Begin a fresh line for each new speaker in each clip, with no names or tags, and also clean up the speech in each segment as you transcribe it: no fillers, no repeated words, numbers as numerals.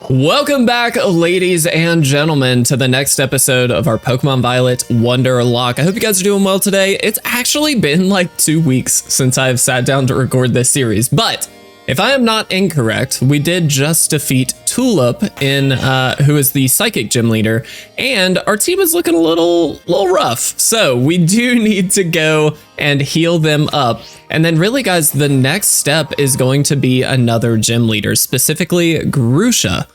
Welcome back, ladies and gentlemen, to the next episode of our Pokemon Violet Wonderlocke. I hope you guys are doing well today. It's actually been like 2 weeks since I've sat down to record this series, but if I am not incorrect, we did just defeat Tulip, who is the Psychic Gym Leader, and our team is looking a little rough. So we do need to go and heal them up. And then really, guys, the next step is going to be another Gym Leader, specifically Grusha,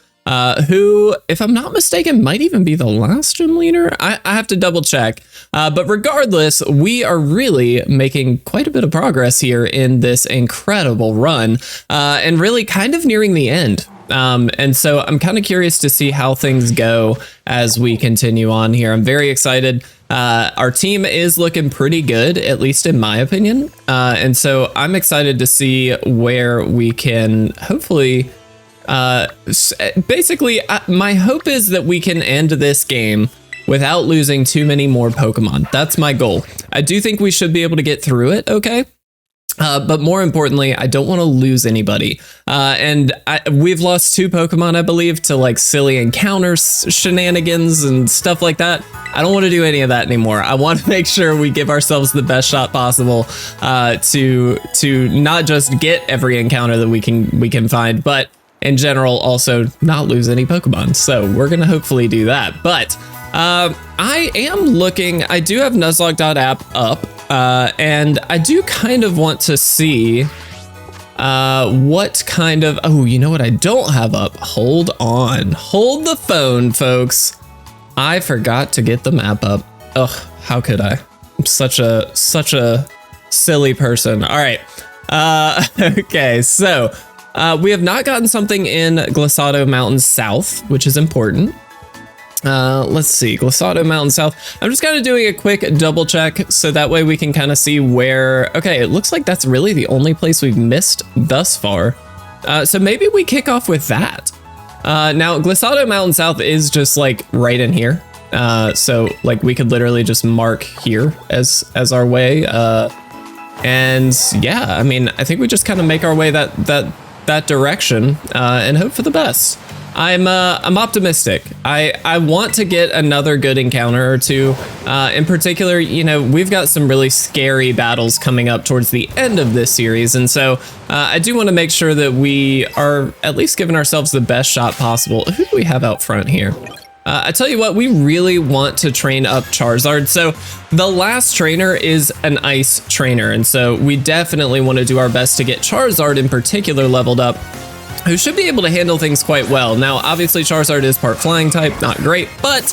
who, if I'm not mistaken, might even be the last Gym Leader. I have to double check. But regardless, we are really making quite a bit of progress here in this incredible run, and really kind of nearing the end. And so I'm kind of curious to see how things go as we continue on here. I'm very excited. Our team is looking pretty good, at least in my opinion. And so I'm excited to see where we can hopefully, basically, my hope is that we can end this game without losing too many more Pokemon. That's my goal. I do think we should be able to get through it, okay? But more importantly, I don't want to lose anybody. We've lost 2 Pokemon, I believe, to like silly encounters, shenanigans, and stuff like that. I don't want to do any of that anymore. I want to make sure we give ourselves the best shot possible to not just get every encounter that we can find, but in general also not lose any Pokemon. So we're gonna hopefully do that. But I do have Nuzlocke.app up. And I do kind of want to see what kind of, oh, you know what I don't have up? Hold on. Hold the phone, folks. I forgot to get the map up. Ugh, how could I? I'm such a silly person. All right. Okay, so we have not gotten something in Glissado Mountain South, which is important. Let's see, Glissado Mountain South. I'm just kind of doing a quick double check so that way we can kind of see where, okay, it looks like that's really the only place we've missed thus far. So maybe we kick off with that. Now Glissado Mountain South is just like right in here. So like we could literally just mark here as our way. And yeah, I mean, I think we just kind of make our way that direction, and hope for the best. I'm optimistic. I want to get another good encounter or two. In particular, you know, we've got some really scary battles coming up towards the end of this series. And so I do want to make sure that we are at least giving ourselves the best shot possible. Who do we have out front here? I tell you what, we really want to train up Charizard. So the last trainer is an ice trainer. And so we definitely want to do our best to get Charizard in particular leveled up, who should be able to handle things quite well. Now, obviously, Charizard is part flying type, not great, but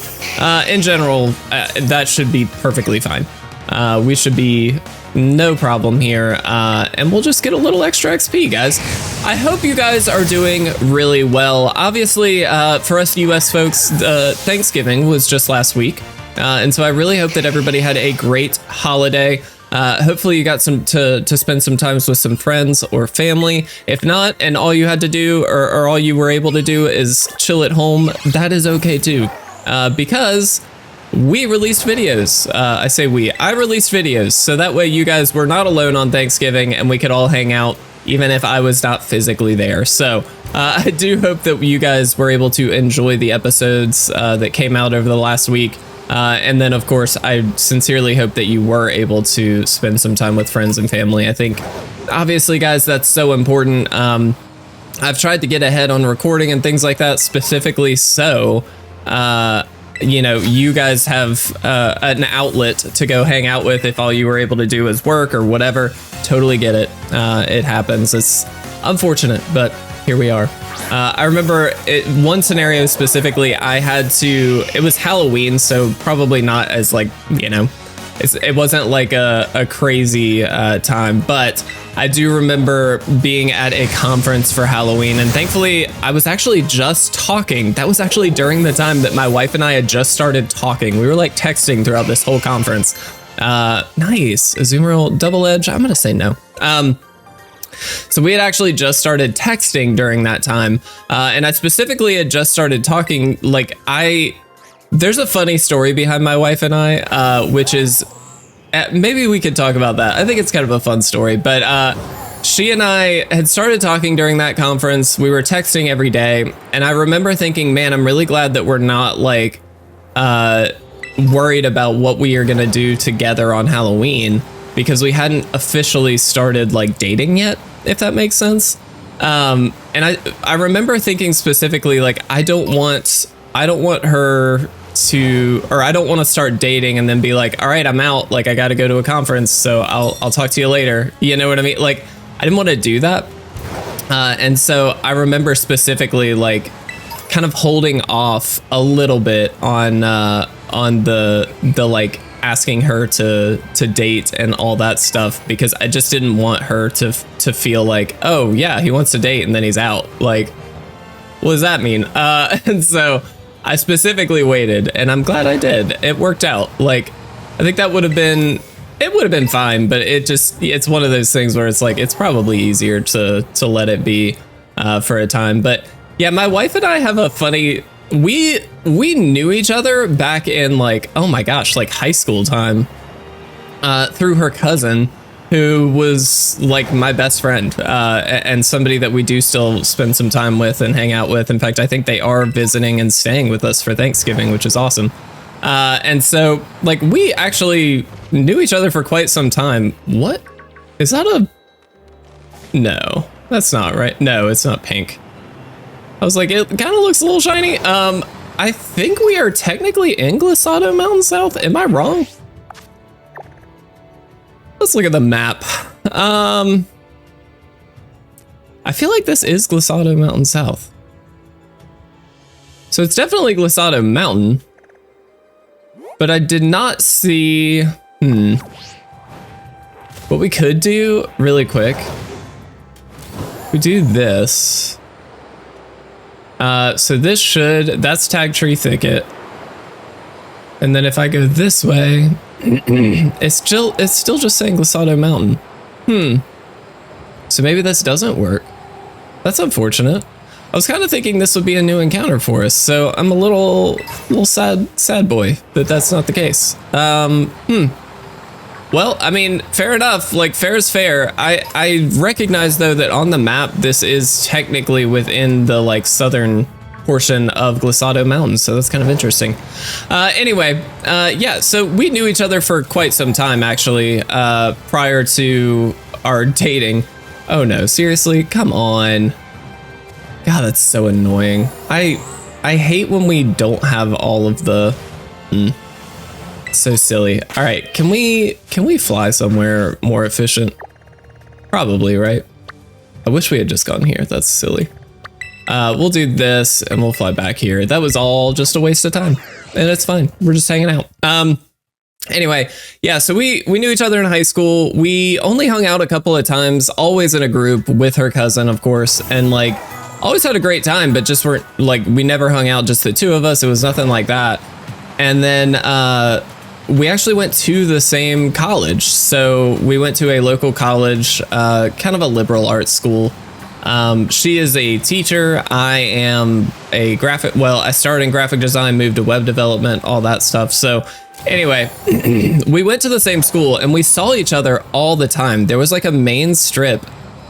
in general, that should be perfectly fine. We should be no problem here, and we'll just get a little extra XP, guys. I hope you guys are doing really well. Obviously, for us US folks, Thanksgiving was just last week, and so I really hope that everybody had a great holiday. Hopefully you got to spend some time with some friends or family. If not, and all you had to do or all you were able to do is chill at home, that is okay too. Because we released videos. I released videos, so that way you guys were not alone on Thanksgiving and we could all hang out even if I was not physically there. So I do hope that you guys were able to enjoy the episodes that came out over the last week. And then, of course, I sincerely hope that you were able to spend some time with friends and family. I think, obviously, guys, that's so important. I've tried to get ahead on recording and things like that, specifically so, you know, you guys have an outlet to go hang out with if all you were able to do is work or whatever. Totally get it. It happens. It's unfortunate, but here we are. I remember one scenario specifically, it was Halloween, so probably not as like, you know, it wasn't like a crazy time, but I do remember being at a conference for Halloween, and thankfully I was actually just talking. That was actually during the time that my wife and I had just started talking. We were like texting throughout this whole conference. Nice. Azumarill Double Edge? I'm gonna say no. So we had actually just started texting during that time, and I specifically had just started talking. Like, there's a funny story behind my wife and I, which is, maybe we could talk about that. I think it's kind of a fun story, but she and I had started talking during that conference. We were texting every day, and I remember thinking, man, I'm really glad that we're not like worried about what we are gonna do together on Halloween, because we hadn't officially started like dating yet, if that makes sense. And I remember thinking specifically, like, I don't want her to, or I don't want to start dating and then be like, all right, I'm out, like I got to go to a conference, so I'll talk to you later. You know what I mean? Like, I didn't want to do that. And so I remember specifically like kind of holding off a little bit on the like asking her to date and all that stuff, because I just didn't want her to feel like, oh yeah, he wants to date and then he's out. Like, what does that mean? And so I specifically waited, and I'm glad I did. It worked out. Like, I think that would have been fine, but it's one of those things where it's like, it's probably easier to let it be for a time. But yeah, my wife and I have a funny, we knew each other back in like, oh my gosh, like high school time, through her cousin, who was like my best friend, and somebody that we do still spend some time with and hang out with. In fact, I think they are visiting and staying with us for Thanksgiving, which is awesome. And so like we actually knew each other for quite some time. What is that? No, that's not right. No, it's not pink. I was like, it kind of looks a little shiny. I think we are technically in Glissado Mountain South. Am I wrong? Let's look at the map. I feel like this is Glissado Mountain South. So it's definitely Glissado Mountain. But I did not see... What we could do really quick. We do this. So this that's Tag Tree Thicket. And then if I go this way, it's still just saying Glissado Mountain. So maybe this doesn't work. That's unfortunate. I was kind of thinking this would be a new encounter for us, so I'm a little sad boy that that's not the case. Well, I mean, fair enough. Like, fair is fair. I recognize though that on the map this is technically within the like southern portion of Glissado Mountain, so that's kind of interesting. Anyway, yeah, so we knew each other for quite some time actually, prior to our dating. Oh no, seriously? Come on. God, that's so annoying. I hate when we don't have all of the... So silly. All right, can we fly somewhere more efficient? Probably, right? I wish we had just gone here. That's silly. We'll do this and we'll fly back here. That was all just a waste of time, and it's fine. We're just hanging out. Anyway, yeah, so we knew each other in high school. We only hung out a couple of times, always in a group with her cousin, of course, and like always had a great time, but just weren't like, we never hung out just the two of us. It was nothing like that. And then we actually went to the same college. So we went to a local college, kind of a liberal arts school. She is a teacher. I am a I started in graphic design, moved to web development, all that stuff. So anyway, we went to the same school and we saw each other all the time. There was like a main strip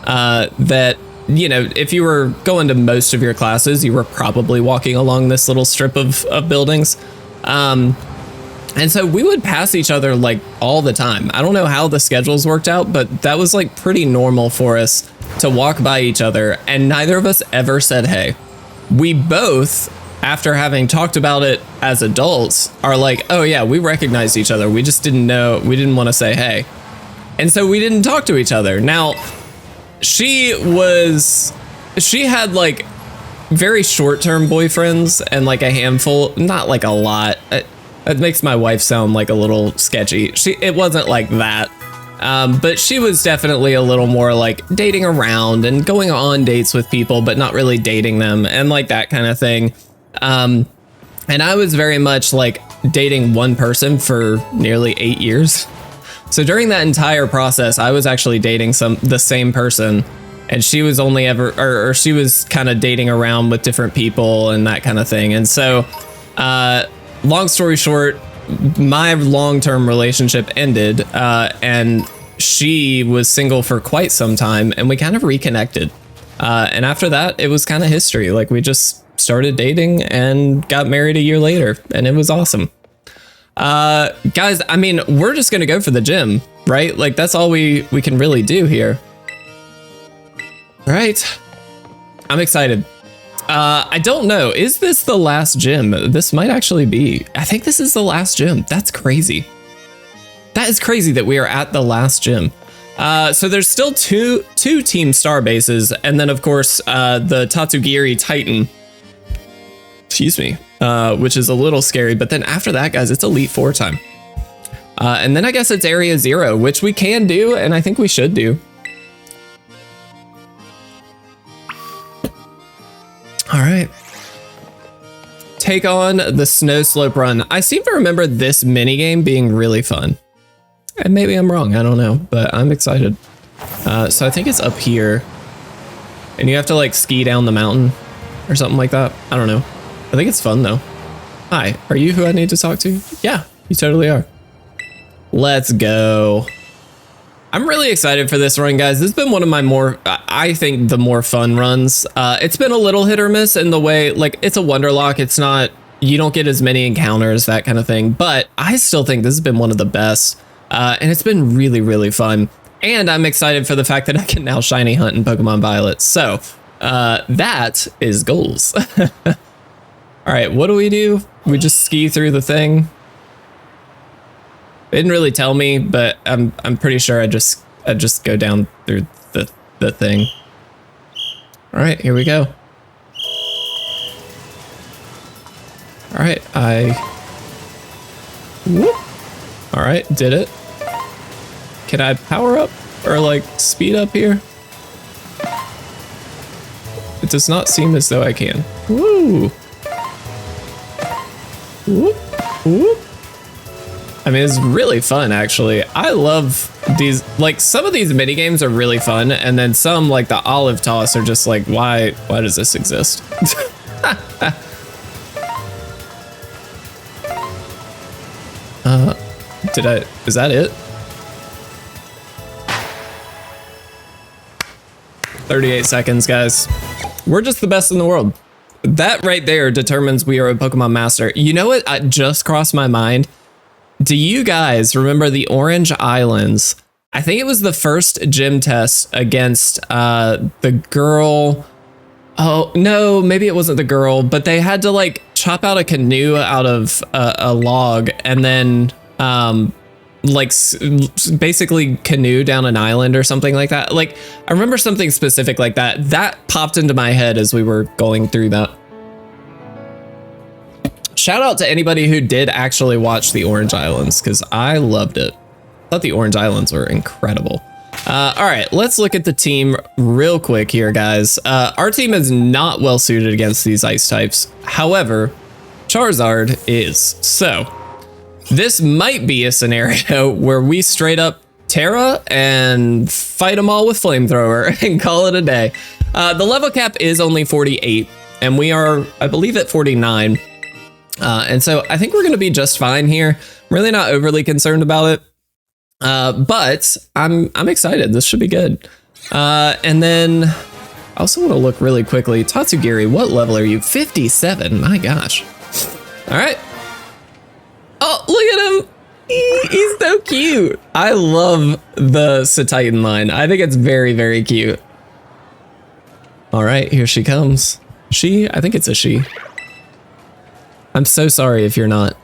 that, you know, if you were going to most of your classes, you were probably walking along this little strip of buildings. And so we would pass each other like all the time. I don't know how the schedules worked out, but that was like pretty normal for us to walk by each other, and neither of us ever said hey. We both, after having talked about it as adults, are like, oh yeah, we recognized each other. We just didn't know, we didn't want to say hey. And so we didn't talk to each other. Now, she had like very short-term boyfriends and like a handful, not like a lot. It makes my wife sound like a little sketchy. It wasn't like that. But she was definitely a little more like dating around and going on dates with people, but not really dating them and like that kind of thing. And I was very much like dating one person for nearly 8 years. So during that entire process, I was actually dating the same person, and she was only or she was kind of dating around with different people and that kind of thing. And so, long story short, my long-term relationship ended, and she was single for quite some time and we kind of reconnected. And after that, it was kind of history. Like we just started dating and got married a year later and it was awesome. Guys, I mean, we're just going to go for the gym, right? Like that's all we can really do here. All right. I'm excited. I don't know. Is this the last gym? This might actually be. I think this is the last gym. That's crazy. That is crazy that we are at the last gym. So there's still two Team Star bases, and then of course the Tatsugiri Titan. Excuse me, which is a little scary. But then after that, guys, it's Elite Four time. And then I guess it's Area Zero, which we can do, and I think we should do. All right. Take on the Snow Slope Run. I seem to remember this minigame being really fun. And maybe I'm wrong, I don't know, but I'm excited. So I think it's up here. And you have to like ski down the mountain or something like that. I don't know. I think it's fun though. Hi, are you who I need to talk to? Yeah, you totally are. Let's go. I'm really excited for this run, guys. This has been one of my more, I think, the more fun runs. It's been a little hit or miss in the way, like, it's a Wonderlocke. It's not, you don't get as many encounters, that kind of thing. But I still think this has been one of the best. And it's been really, really fun. And I'm excited for the fact that I can now shiny hunt in Pokemon Violet. So that is goals. All right, what do? We just ski through the thing. They didn't really tell me, but I'm pretty sure I just go down through the thing. All right, here we go. All right, whoop. All right, did it. Can I power up or like speed up here? It does not seem as though I can. Woo. Whoop, whoop. I mean, it's really fun, actually. I love these, like, some of these mini games are really fun, and then some, like the olive toss, are just like, why does this exist? Is that it? 38 seconds, guys. We're just the best in the world. That right there determines we are a Pokemon master. You know what just crossed my mind? Do you guys remember the Orange Islands? I think it was the first gym test against the girl. Oh, no, maybe it wasn't the girl, but they had to like chop out a canoe out of a log and then like basically canoe down an island or something like that. Like, I remember something specific like that. That popped into my head as we were going through that. Shout out to anybody who did actually watch the Orange Islands, because I loved it. I thought the Orange Islands were incredible. All right, let's look at the team real quick here, guys. Our team is not well suited against these ice types. However, Charizard is. So this might be a scenario where we straight up Terra and fight them all with Flamethrower and call it a day. The level cap is only 48, and we are, I believe, at 49. And so I think we're going to be just fine here. I'm really not overly concerned about it. But I'm excited. This should be good. And then I also want to look really quickly. Tatsugiri, what level are you? 57. My gosh. All right. Oh, look at him. He's so cute. I love the Cetitan line. I think it's very, very cute. All right, here she comes. She? I think it's a she. I'm so sorry if you're not.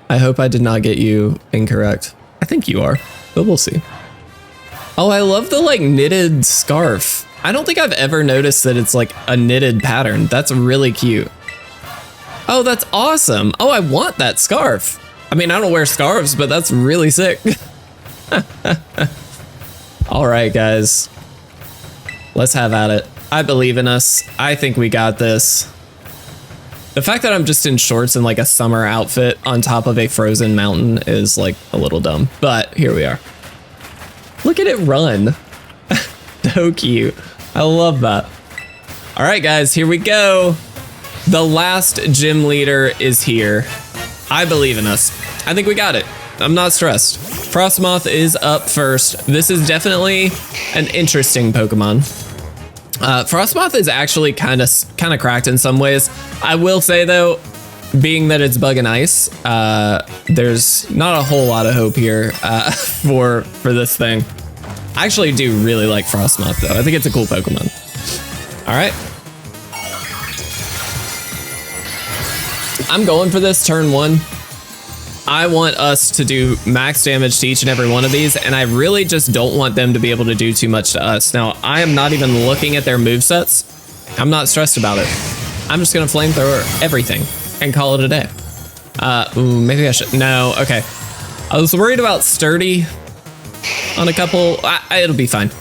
I hope I did not get you incorrect. I think you are, but we'll see. Oh, I love the like knitted scarf. I don't think I've ever noticed that it's like a knitted pattern. That's really cute. Oh, that's awesome. Oh, I want that scarf. I mean, I don't wear scarves, but that's really sick. All right, guys. Let's have at it. I believe in us. I think we got this. The fact that I'm just in shorts and like a summer outfit on top of a frozen mountain is like a little dumb, but here we are. Look at it run. So cute. I love that. All right, guys, here we go. The last gym leader is here. I believe in us. I think we got it. I'm not stressed. Frostmoth is up first. This is definitely an interesting Pokemon. Frostmoth is actually kind of cracked in some ways. I will say though, being that it's bug and ice, there's not a whole lot of hope here for this thing. I actually do really like Frostmoth though. I think it's a cool Pokemon. All right. I'm going for this turn 1. I want us to do max damage to each and every one of these, and I really just don't want them to be able to do too much to us. Now, I am not even looking at their movesets. I'm not stressed about it. I'm just gonna flamethrower everything and call it a day. Ooh, maybe I should, no, okay. I was worried about sturdy on a couple, it'll be fine.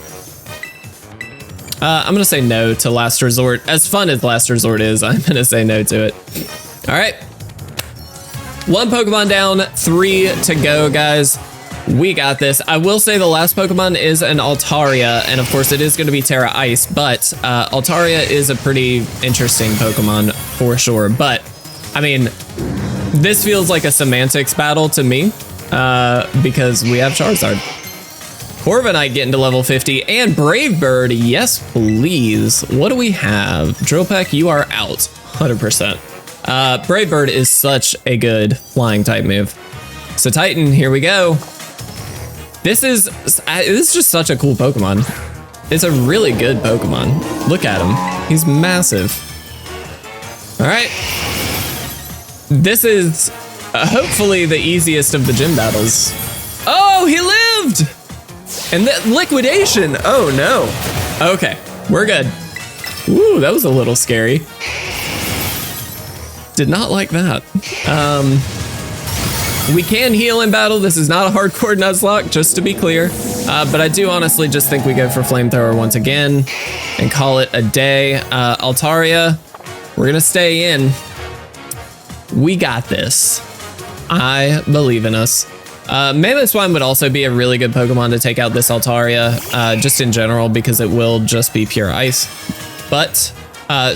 I'm gonna say no to Last Resort. As fun as Last Resort is, I'm gonna say no to it. All right. 1 Pokemon down, 3 to go, guys. We got this. I will say the last Pokemon is an Altaria, and of course it is going to be Terra Ice, but Altaria is a pretty interesting Pokemon for sure. But, I mean, this feels like a semantics battle to me because we have Charizard. Corviknight getting to level 50, and Brave Bird, yes please. What do we have? Drill Peck, you are out, 100%. Brave Bird is such a good flying type move. So Titan, here we go. This is just such a cool Pokemon. It's a really good Pokemon. Look at him, he's massive. All right, this is hopefully the easiest of the gym battles. Oh, he lived! And that liquidation, oh no. Okay, we're good. Ooh, that was a little scary. Did not like that. We can heal in battle. This is not a hardcore Nuzlocke, just to be clear. But I do honestly just think we go for Flamethrower once again and call it a day. Altaria, we're gonna stay in. We got this. I believe in us. Mamoswine would also be a really good Pokemon to take out this Altaria, just in general, because it will just be pure ice. But,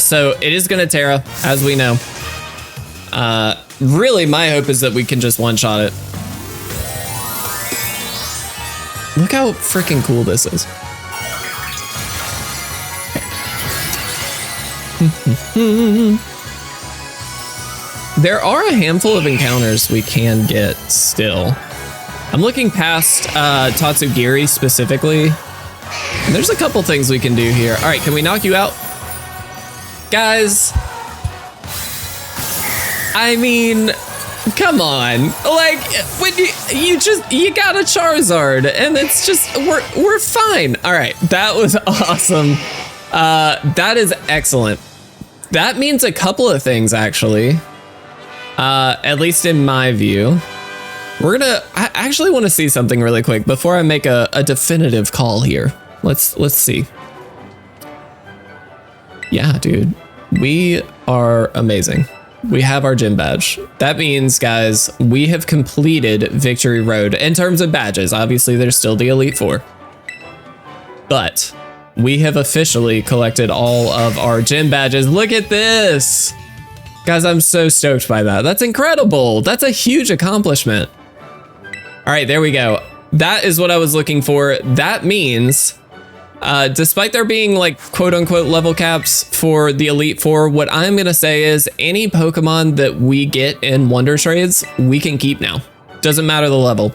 so it is gonna Terra, as we know. Really, my hope is that we can just one-shot it. Look how freaking cool this is. There are a handful of encounters we can get still. I'm looking past Tatsugiri specifically. And there's a couple things we can do here. All right, can we knock you out? Guys, I mean, come on. Like, when you got a Charizard, and it's just, we're fine. All right, that was awesome. That is excellent. That means a couple of things, actually. At least in my view. I actually want to see something really quick before I make a definitive call here. Let's see. Yeah, dude, we are amazing. We have our gym badge. That means, guys, we have completed Victory Road in terms of badges. Obviously, there's still the Elite Four, but we have officially collected all of our gym badges. Look at this. Guys, I'm so stoked by that. That's incredible. That's a huge accomplishment. All right, there we go. That is what I was looking for. That means, despite there being like quote unquote level caps for the Elite Four, what I'm gonna say is any Pokemon that we get in Wonder Trades, we can keep now. Doesn't matter the level.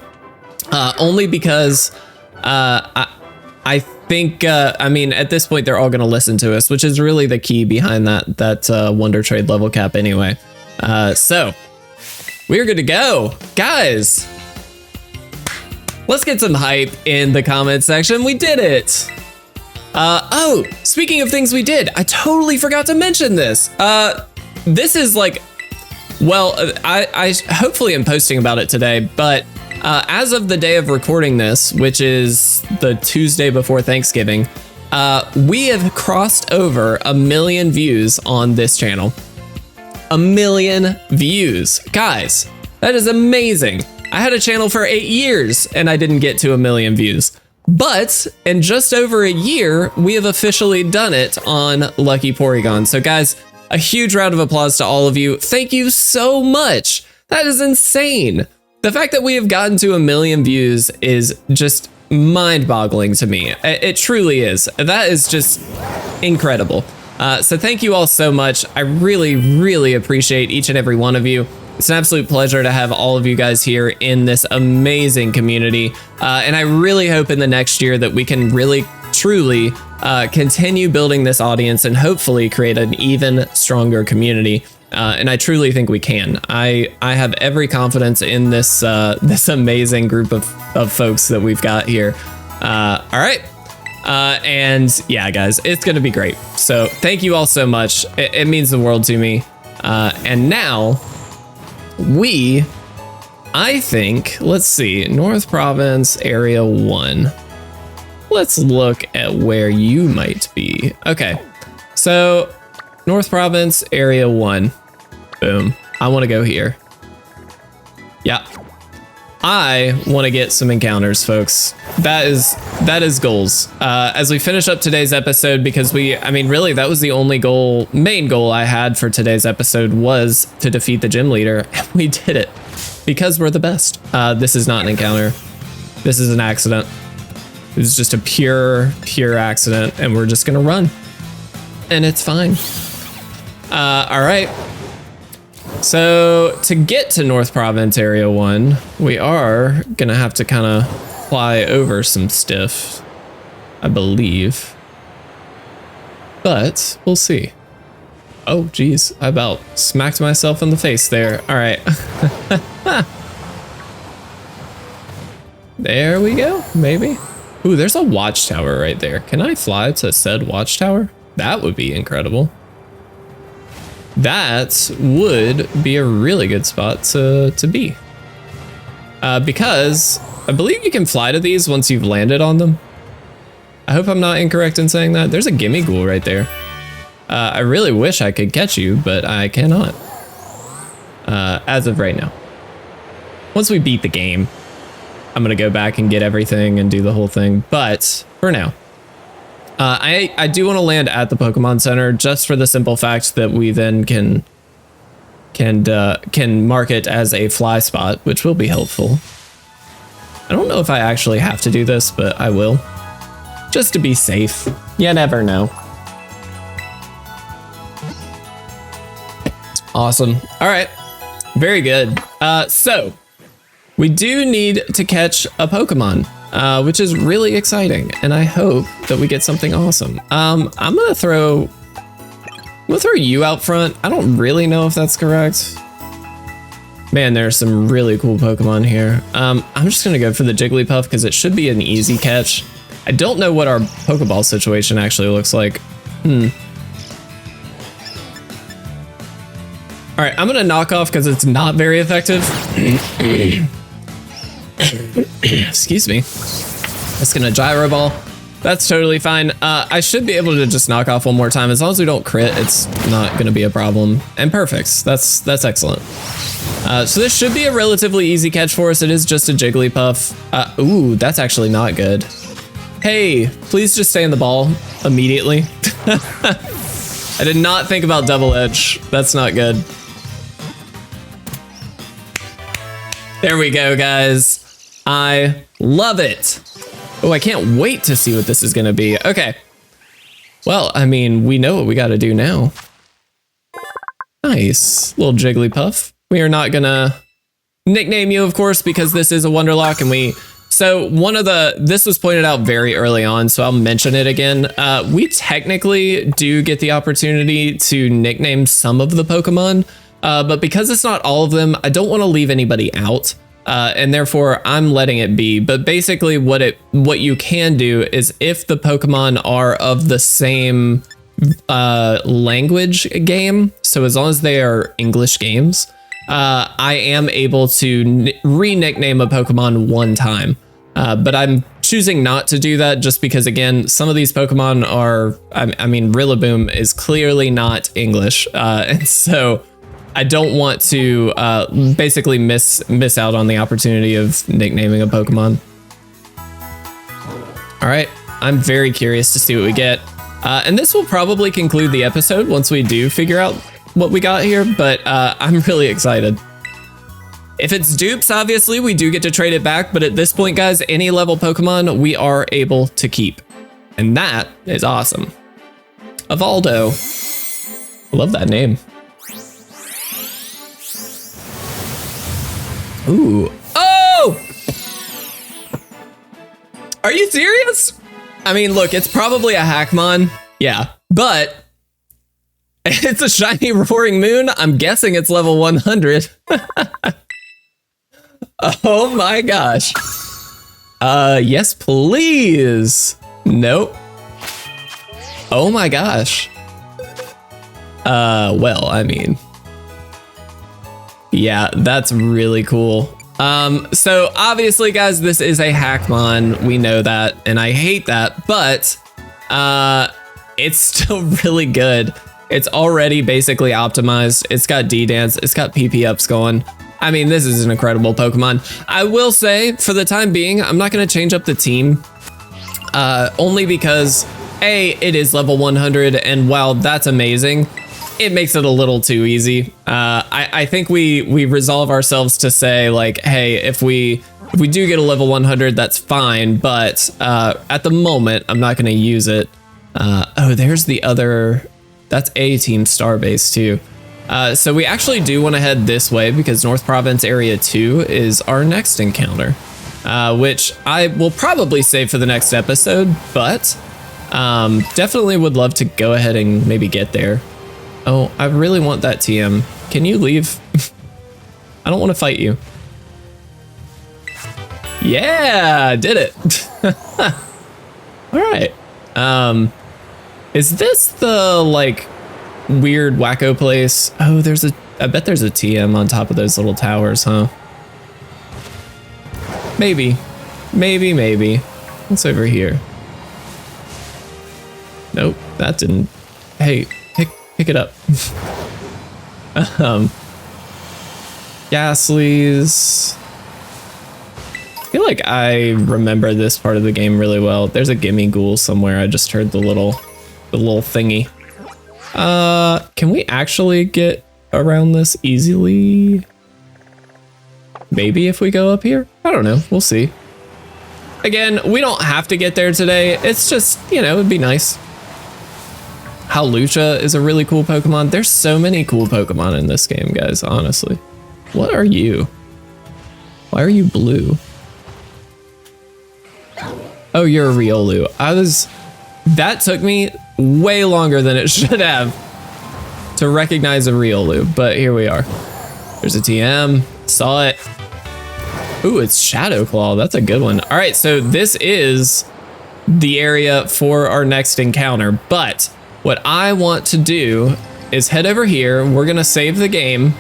Only because I think, I mean, at this point, they're all gonna listen to us, which is really the key behind that Wonder Trade level cap anyway. So, we're good to go. Guys, let's get some hype in the comment section. We did it. Oh, speaking of things we did, I totally forgot to mention this. This is like, well, I hopefully am posting about it today, but as of the day of recording this, which is the Tuesday before Thanksgiving, we have crossed over 1 million views on this channel. 1 million views. Guys, that is amazing. I had a channel for 8 years and I didn't get to 1 million views. But in just over a year, we have officially done it on LuckyPorygon. So guys, a huge round of applause to all of you. Thank you so much. That is insane. The fact that we have gotten to 1 million views is just mind-boggling to me. It truly is. That is just incredible. So thank you all so much. I really, really appreciate each and every one of you. It's an absolute pleasure to have all of you guys here in this amazing community. And I really hope in the next year that we can really, truly continue building this audience and hopefully create an even stronger community. And I truly think we can. I have every confidence in this this amazing group of folks that we've got here. All right. And yeah, guys, it's going to be great. So thank you all so much. It means the world to me. And now I think, let's see, North Province Area 1. Let's look at where you might be. Okay, so North Province Area 1. Boom. I want to go here. Yeah. I want to get some encounters, folks. That is goals. As we finish up today's episode, because really, that was the only main goal I had for today's episode was to defeat the gym leader. And we did it because we're the best. This is not an encounter. This is an accident. It was just a pure accident, and we're just gonna run. And it's fine. All right. So to get to North Province Area 1, we are gonna have to kind of fly over some stuff, I believe. But we'll see. Oh, geez, I about smacked myself in the face there. All right. There we go, maybe. Ooh, there's a watchtower right there. Can I fly to said watchtower? That would be incredible. That would be a really good spot to be. Because I believe you can fly to these once you've landed on them. I hope I'm not incorrect in saying that. There's a gimme ghoul right there. I really wish I could catch you, but I cannot. As of right now. Once we beat the game, I'm gonna go back and get everything and do the whole thing. But for now, I do want to land at the Pokemon Center just for the simple fact that we then can mark it as a fly spot, which will be helpful. I don't know if I actually have to do this, but I will, just to be safe. You never know. Awesome. All right. Very good. So we do need to catch a Pokemon, which is really exciting, and I hope that we get something awesome. I'm gonna throw you out front. I don't really know if that's correct. Man, there's some really cool Pokemon here. I'm just gonna go for the Jigglypuff because it should be an easy catch. I don't know what our Pokeball situation actually looks like. All right, I'm gonna knock off because it's not very effective. Excuse me. Just gonna gyro ball. That's totally fine. I should be able to just knock off one more time. As long as we don't crit, it's not gonna be a problem. And perfect. That's excellent. So this should be a relatively easy catch for us. It is just a Jigglypuff. Ooh, that's actually not good. Hey, please just stay in the ball immediately. I did not think about double edge. That's not good. There we go, guys. I love it. Oh, I can't wait to see what this is gonna be. Okay. Well, I mean, we know what we gotta do now. Nice, little Jigglypuff. We are not gonna nickname you, of course, because this is a Wonderlocke, and so this was pointed out very early on, so I'll mention it again. We technically do get the opportunity to nickname some of the Pokemon, but because it's not all of them, I don't want to leave anybody out. And therefore I'm letting it be. But basically what you can do is if the Pokemon are of the same language game, so as long as they are English games, I am able to re-nickname a Pokemon one time. But I'm choosing not to do that just because, again, some of these Pokemon are, I mean, Rillaboom is clearly not English. And so I don't want to basically miss out on the opportunity of nicknaming a Pokemon. All right, I'm very curious to see what we get. And this will probably conclude the episode once we do figure out what we got here, but I'm really excited. If it's dupes, obviously, we do get to trade it back. But at this point, guys, any level Pokemon we are able to keep. And that is awesome. Evaldo. I love that name. Ooh. Oh! Are you serious? I mean, look, it's probably a Hackmon. Yeah, but it's a shiny Roaring Moon. I'm guessing it's level 100. Oh my gosh. Yes, please. Nope. Oh my gosh. Well, I mean, yeah, that's really cool. So obviously, guys, this is a Hackmon. We know that, and I hate that, but it's still really good. It's already basically optimized. It's got D-Dance. It's got PP ups going. I mean, this is an incredible Pokemon. I will say, for the time being, I'm not going to change up the team. Only because, A, it is level 100, and while that's amazing, it makes it a little too easy. I think we resolve ourselves to say, like, hey, if we do get a level 100, that's fine, but at the moment, I'm not going to use it. Oh, there's the other... That's a Team Starbase, too. So we actually do want to head this way because North Province Area 2 is our next encounter, which I will probably save for the next episode, but definitely would love to go ahead and maybe get there. Oh, I really want that TM. Can you leave? I don't want to fight you. Yeah, did it. All right. Is this the, like, weird wacko place? Oh, I bet there's a TM on top of those little towers, huh? Maybe. Maybe. What's over here? Nope, that didn't. Hey, pick it up. Gasly's. I feel like I remember this part of the game really well. There's a Gimme Ghoul somewhere. I just heard the little thingy. Can we actually get around this easily? Maybe if we go up here? I don't know. We'll see. Again, we don't have to get there today. It's just, you know, it'd be nice. Hawlucha is a really cool Pokemon. There's so many cool Pokemon in this game, guys, honestly. What are you? Why are you blue? Oh, you're a Riolu. That took me way longer than it should have to recognize a Riolu, but here we are. There's a TM. Saw it. Ooh, it's Shadow Claw. That's a good one. All right, so this is the area for our next encounter, but what I want to do is head over here. We're going to save the game,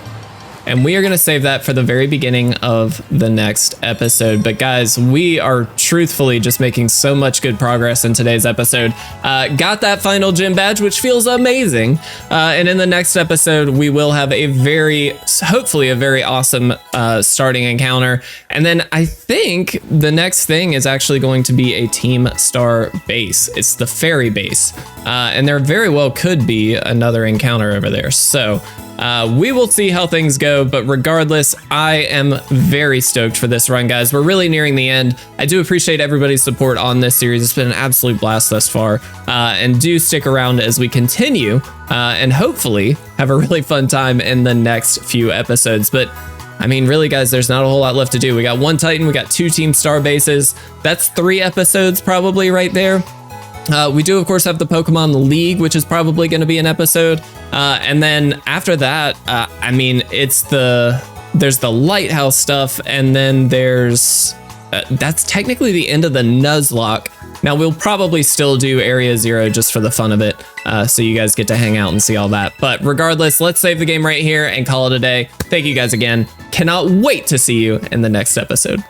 and we are going to save that for the very beginning of the next episode. But guys, we are truthfully just making so much good progress in today's episode. Got that final gym badge, which feels amazing. And in the next episode, we will have hopefully a very awesome starting encounter. And then I think the next thing is actually going to be a Team Star base. It's the Fairy base. And there very well could be another encounter over there. So we will see how things go, but regardless, I am very stoked for this run, guys. We're really nearing the end. I do appreciate everybody's support on this series. It's been an absolute blast thus far, and do stick around as we continue and hopefully have a really fun time in the next few episodes. But I mean, really, guys, there's not a whole lot left to do. We got one Titan, we got 2 Team Star bases. That's 3 episodes probably right there. We do, of course, have the Pokemon League, which is probably going to be an episode. And then after that, I mean, there's the Lighthouse stuff, and then there's, that's technically the end of the Nuzlocke. Now, we'll probably still do Area 0 just for the fun of it, so you guys get to hang out and see all that. But regardless, let's save the game right here and call it a day. Thank you guys again. Cannot wait to see you in the next episode.